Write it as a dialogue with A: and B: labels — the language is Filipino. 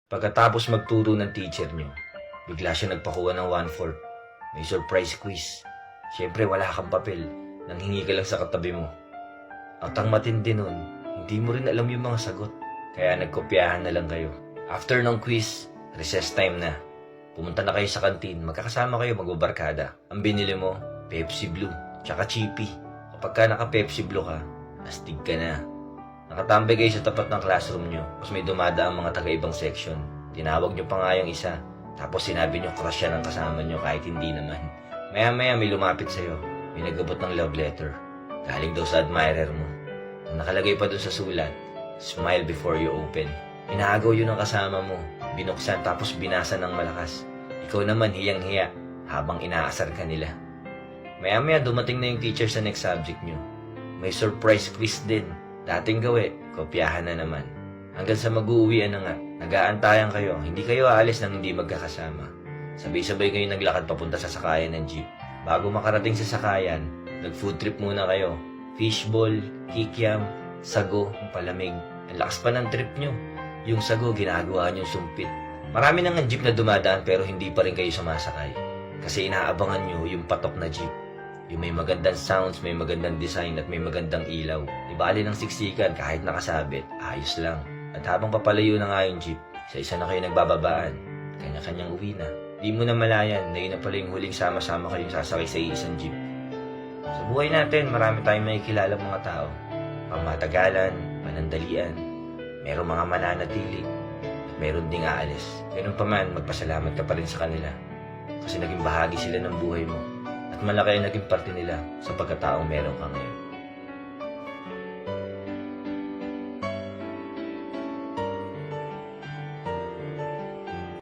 A: Pagkatapos magturo ng teacher nyo, bigla siya nagpakuha ng 1/4. May surprise quiz. Siyempre wala kang papel, nanghingi ka lang sa katabi mo. At ang matindi nun, hindi mo rin alam yung mga sagot. Kaya nagkopyahan na lang kayo. After ng quiz, recess time na. Pumunta na kayo sa kantin, magkakasama kayo magbabarkada. Ang binili mo, Pepsi Blue, tsaka Chippy. Kapag ka naka-Pepsi Blue ka, astig ka na. Nakatambay kayo sa tapat ng classroom nyo, tapos may dumadaang mga taga-ibang section. Tinawag nyo pa nga yung isa, tapos sinabi nyo crush siya ng kasama nyo kahit hindi naman. Maya-maya may lumapit sa'yo, may nagabot ng love letter. Galing daw sa admirer mo. Ang nakalagay pa dun sa sulat, smile before you open. Inaagaw yun ng kasama mo, binuksan tapos binasa ng malakas. Ikaw naman hiyang-hiya habang inaasar ka nila. Maya-maya dumating na yung teacher sa next subject nyo. May surprise quiz din. Dating gawi, kopyahan na naman. Hanggang sa mag-uuwian na nga, nag-aantayan kayo, hindi kayo aalis nang hindi magkakasama. Sabay-sabay kayo naglakad papunta sa sakayan ng jeep. Bago makarating sa sakayan, nag-food trip muna kayo. Fishball, kikiam, sago, palamig. Ang lakas pa ng trip nyo. Yung sago, ginagawa nyo sumpit. Marami nang jeep na dumadaan pero hindi pa rin kayo sumasakay. Kasi inaabangan nyo yung patok na jeep. Yung may magandang sounds, may magandang design at may magandang ilaw. Ibali ng siksikan kahit nakasabit, ayos lang. At habang papalayo na nga yung jeep, sa isa na kayo nagbababaan, kanya-kanyang uwi na. Di mo na malayan na yun na pala yung huling sama-sama kayong sasakay sa isang jeep. Sa buhay natin, marami tayong makikilala mga tao. Pangmatagalan, panandalian, merong mga mananatili, at meron ding aalis. Ganun pa man, magpasalamat ka pa rin sa kanila. Kasi naging bahagi sila ng buhay mo. At malaki ang naging parte nila sa pagkataong meron ka ngayon.